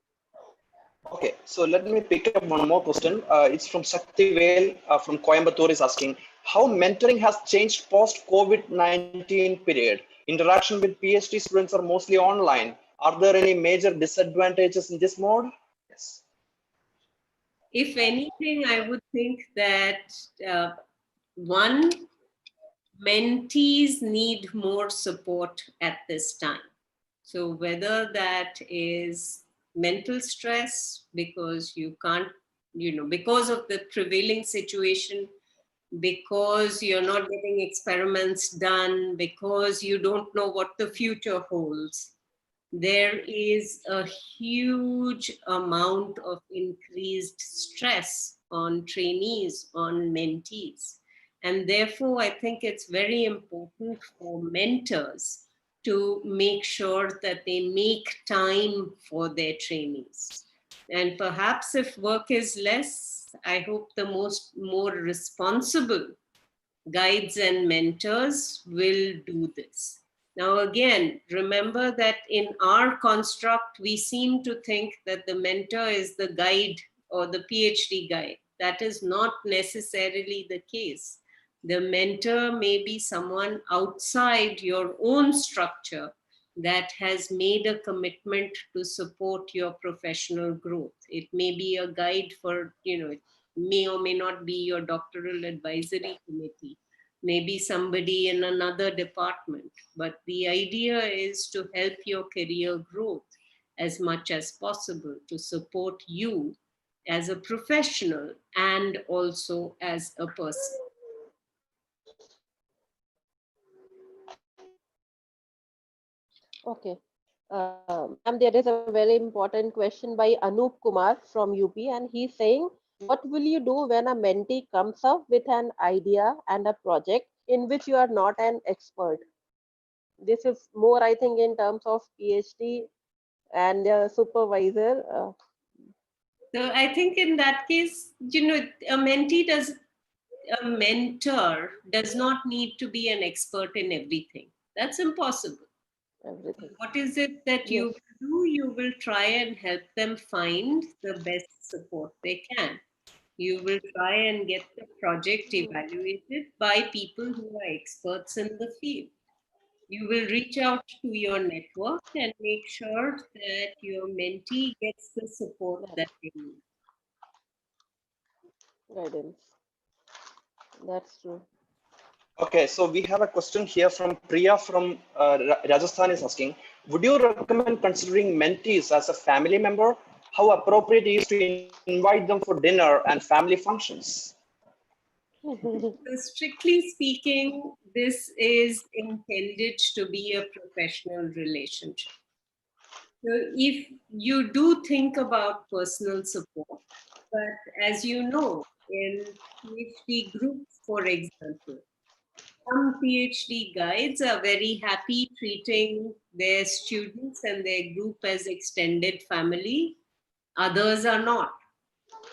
Okay, so let me pick up one more question. It's from Shakti Vel from Coimbatore is asking, how mentoring has changed post-COVID-19 period? Interaction with PhD students are mostly online. Are there any major disadvantages in this mode? Yes. If anything, I would think that one, mentees need more support at this time. So whether that is mental stress because you can't, because of the prevailing situation, because you're not getting experiments done, because you don't know what the future holds, there is a huge amount of increased stress on trainees, on mentees. And therefore, I think it's very important for mentors to make sure that they make time for their trainees. And perhaps if work is less, I hope the more responsible guides and mentors will do this. Now, again, remember that in our construct, we seem to think that the mentor is the guide or the PhD guide. That is not necessarily the case. The mentor may be someone outside your own structure that has made a commitment to support your professional growth. It may be a guide for, it may or may not be your doctoral advisory committee, maybe somebody in another department. But the idea is to help your career growth as much as possible, to support you as a professional and also as a person. Okay. Ma'am, there is a very important question by Anup Kumar from UP, and he's saying, what will you do when a mentee comes up with an idea and a project in which you are not an expert? This is more, I think, in terms of PhD and supervisor. So I think in that case, a mentor does not need to be an expert in everything. That's impossible. Everything. What is it that you Yes. will do? You will try and help them find the best support they can. You will try and get the project evaluated by people who are experts in the field. You will reach out to your network and make sure that your mentee gets the support that they need. Guidance. That's true. Okay, so we have a question here from Priya from Rajasthan is asking, would you recommend considering mentees as a family member? How appropriate it is to invite them for dinner and family functions? So strictly speaking, this is intended to be a professional relationship. So if you do think about personal support, but as you know, in PhD groups, for example, some PhD guides are very happy treating their students and their group as extended family. Others are not.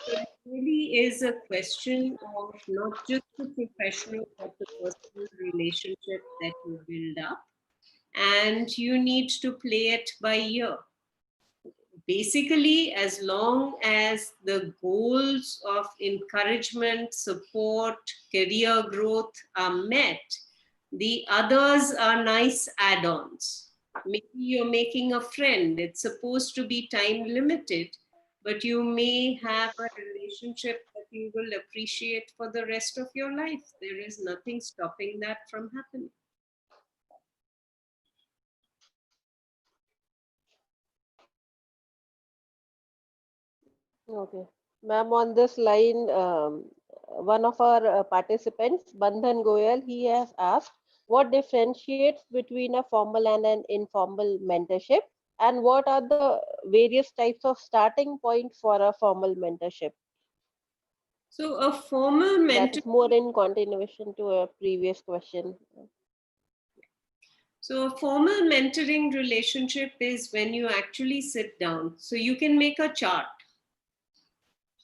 So it really is a question of not just the professional, but the personal relationship that you build up. And you need to play it by ear. Basically, as long as the goals of encouragement, support, career growth are met, the others are nice add-ons. Maybe you're making a friend. It's supposed to be time limited, but you may have a relationship that you will appreciate for the rest of your life. There is nothing stopping that from happening. Okay. Ma'am, on this line, one of our participants, Bandhan Goyal, he has asked, what differentiates between a formal and an informal mentorship? And what are the various types of starting point for a formal mentorship? So a formal That mentor. is more in continuation to a previous question. So a formal mentoring relationship is when you actually sit down. So you can make a chart,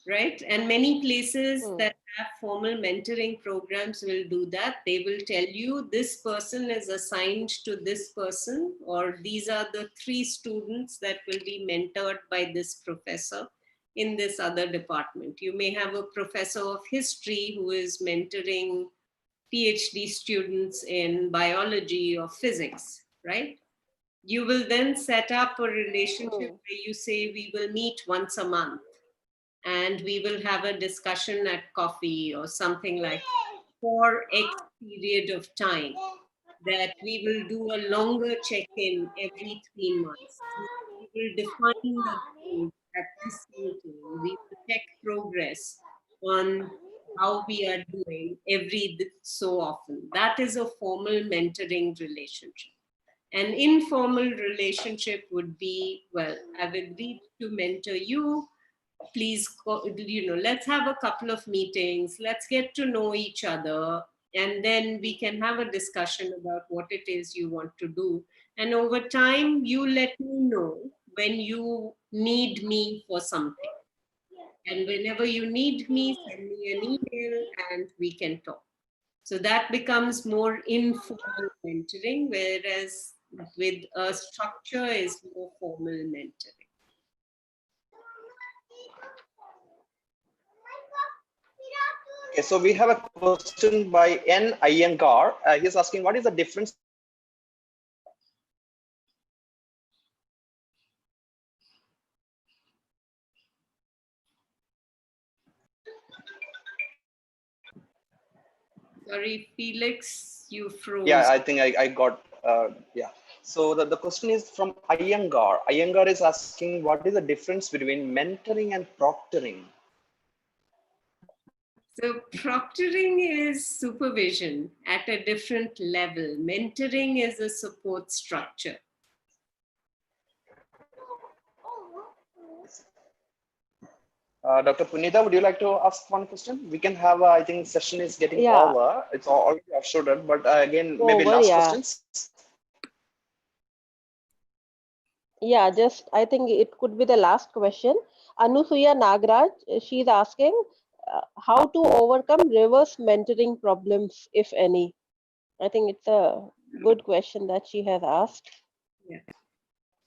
right? And many places that have formal mentoring programs will do that. They will tell you this person is assigned to this person, or these are the 3 students that will be mentored by this professor in this other department. You may have a professor of history who is mentoring PhD students in biology or physics, right? You will then set up a relationship where you say, we will meet once a month and we will have a discussion at coffee or something like that for X period of time, that we will do a longer check-in every 3 months. We will define the goals at this meeting. We will check progress on how we are doing every so often. That is a formal mentoring relationship. An informal relationship would be, well, I've agreed to mentor you. Please, let's have a couple of meetings. Let's get to know each other. And then we can have a discussion about what it is you want to do. And over time, you let me know when you need me for something. And whenever you need me, send me an email and we can talk. So that becomes more informal mentoring, whereas with a structure is more formal mentoring. Okay, so we have a question by N. Iyengar. He's asking, what is the difference? Sorry, Felix, you froze. Yeah, I think I got, yeah. So the question is from Iyengar. Iyengar is asking, what is the difference between mentoring and proctoring? So proctoring is supervision at a different level. Mentoring is a support structure. Dr. Punita, would you like to ask one question? We can have, I think session is getting Yeah. over. It's already offshored, but again, maybe Over, last yeah. questions. Yeah, just I think it could be the last question. Anusuya Nagraj, she's asking how to overcome reverse mentoring problems, if any. I think it's a good question that she has asked. Yeah.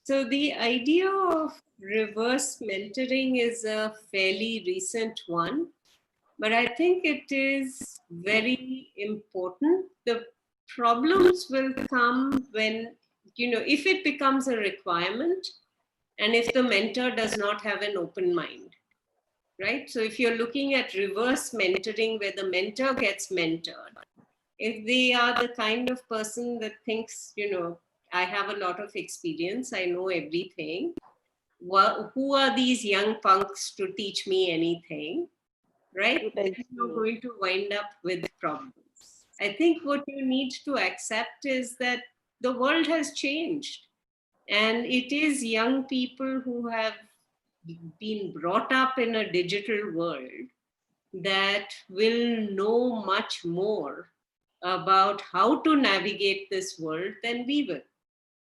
So the idea of reverse mentoring is a fairly recent one, but I think it is very important. The problems will come when, if it becomes a requirement and if the mentor does not have an open mind, right? So if you're looking at reverse mentoring where the mentor gets mentored, if they are the kind of person that thinks, I have a lot of experience, I know everything, who are these young punks to teach me anything, right? Then you're going to wind up with problems. I think what you need to accept is that the world has changed, and it is young people who have been brought up in a digital world that will know much more about how to navigate this world than we will.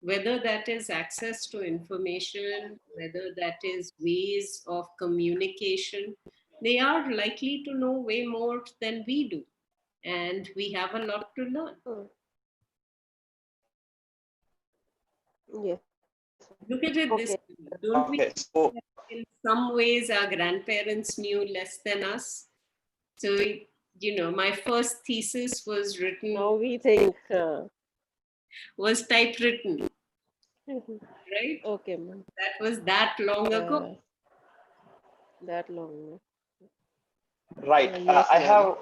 Whether that is access to information, whether that is ways of communication, they are likely to know way more than we do. And we have a lot to learn. Yes. Look at it this Okay. way. Don't we? Okay, so In some ways, our grandparents knew less than us. So, my first thesis was written, Now we think. was typewritten, right? Okay, ma'am. That was that long ago. That long. right, Yes, I ma'am. have,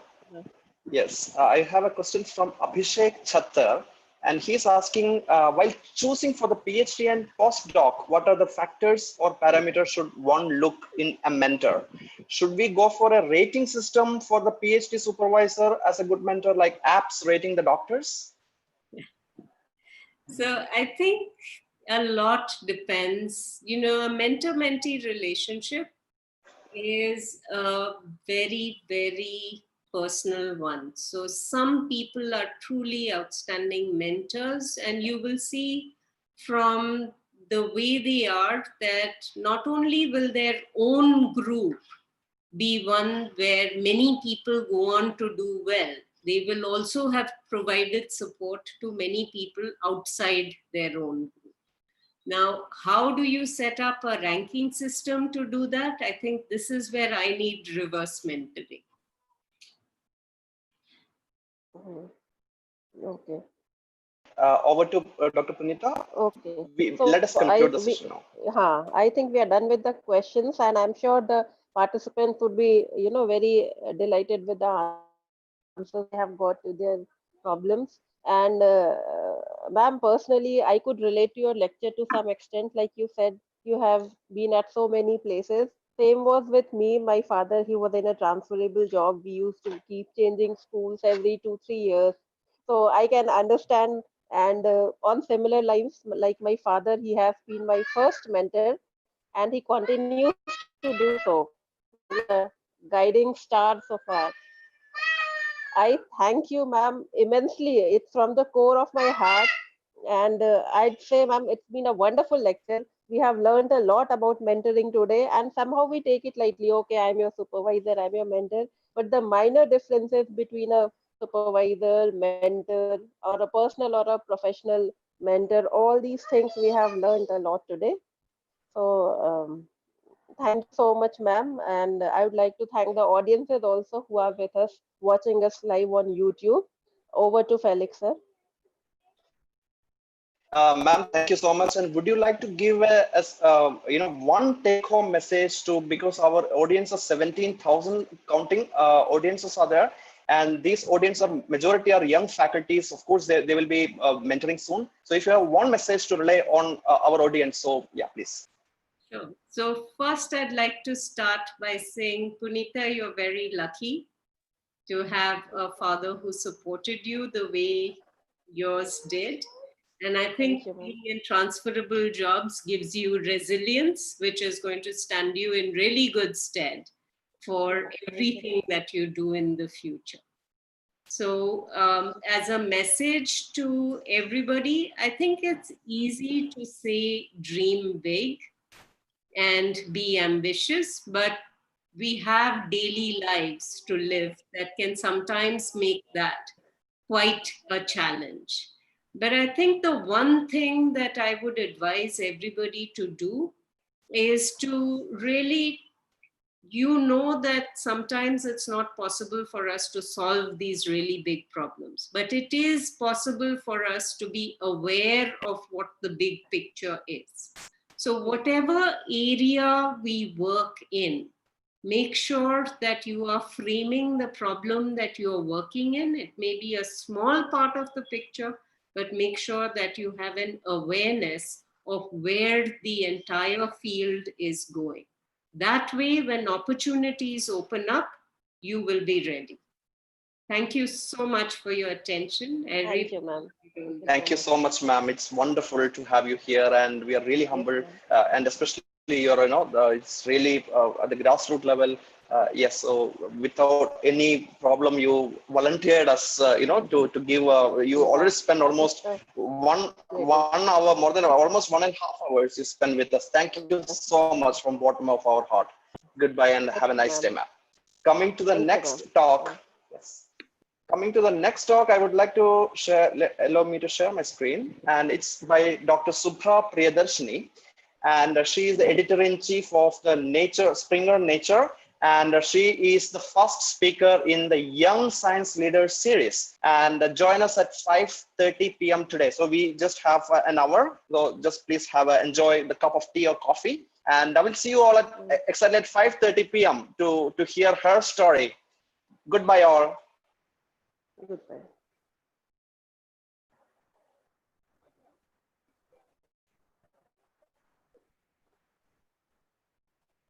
yes, I have a question from Abhishek Chattar, and he's asking, while choosing for the PhD and postdoc, what are the factors or parameters should one look in a mentor? Should we go for a rating system for the PhD supervisor as a good mentor, like apps rating the doctors? So I think a lot depends. A mentor-mentee relationship is a very, very personal one. So some people are truly outstanding mentors, and you will see from the way they are that not only will their own group be one where many people go on to do well, they will also have provided support to many people outside their own group. Now, how do you set up a ranking system to do that? I think this is where I need reverse mentoring. Okay. Over to Dr. Punita. Okay. Let us conclude the session now. I think we are done with the questions, and I'm sure the participants would be, very delighted with the answers they have got to their problems. And ma'am, personally, I could relate to your lecture to some extent. Like you said, you have been at so many places. Same was with me. My father, he was in a transferable job. We used to keep changing schools every 2-3 years. So I can understand. And on similar lines, like my father, he has been my first mentor, and he continues to do so. He is a guiding star so far. I thank you, ma'am, immensely. It's from the core of my heart. And I'd say, ma'am, it's been a wonderful lecture. We have learned a lot about mentoring today, and somehow we take it lightly. Okay, I'm your supervisor, I'm your mentor. But the minor differences between a supervisor, mentor, or a personal or a professional mentor, all these things we have learned a lot today. So, thank you so much, ma'am. And I would like to thank the audiences also who are with us, watching us live on YouTube. Over to Felix, sir. Ma'am, thank you so much. And would you like to give one take-home message to, because our audience is 17,000 counting audiences are there, And these audience are majority are young faculties. Of course, they will be mentoring soon. So if you have one message to relay on our audience, so yeah, please. Sure. So first, I'd like to start by saying, Punita, you're very lucky to have a father who supported you the way yours did. And I think being in transferable jobs gives you resilience, which is going to stand you in really good stead for everything that you do in the future. So as a message to everybody, I think it's easy to say dream big and be ambitious, but we have daily lives to live that can sometimes make that quite a challenge. But I think the one thing that I would advise everybody to do is to really, you know, that sometimes it's not possible for us to solve these really big problems, but it is possible for us to be aware of what the big picture is. So whatever area we work in, make sure that you are framing the problem that you're working in. It may be a small part of the picture, but make sure that you have an awareness of where the entire field is going. That way, when opportunities open up, you will be ready. Thank you so much for your attention. Thank you, ma'am. Thank you so much, ma'am. It's wonderful to have you here, and we are really humbled, and especially you're, it's really at the grassroots level. Yes, so without any problem, you volunteered us, to give. You already spent almost one hour, more than almost 1.5 hours you spend with us. Thank you so much from bottom of our heart. Goodbye and have a nice day, ma'am. Coming to the next talk. Yes. Coming to the next talk, I would like to share, allow me to share my screen, and it's by Dr. Subha Priyadarshini, and she is the editor-in-chief of the Springer Nature, and she is the first speaker in the Young Science Leaders series, and join us at 5:30 p.m. today. So we just have an hour, so just please enjoy the cup of tea or coffee, and I will see you all exactly at 5:30 p.m. to hear her story. Goodbye all. Goodbye.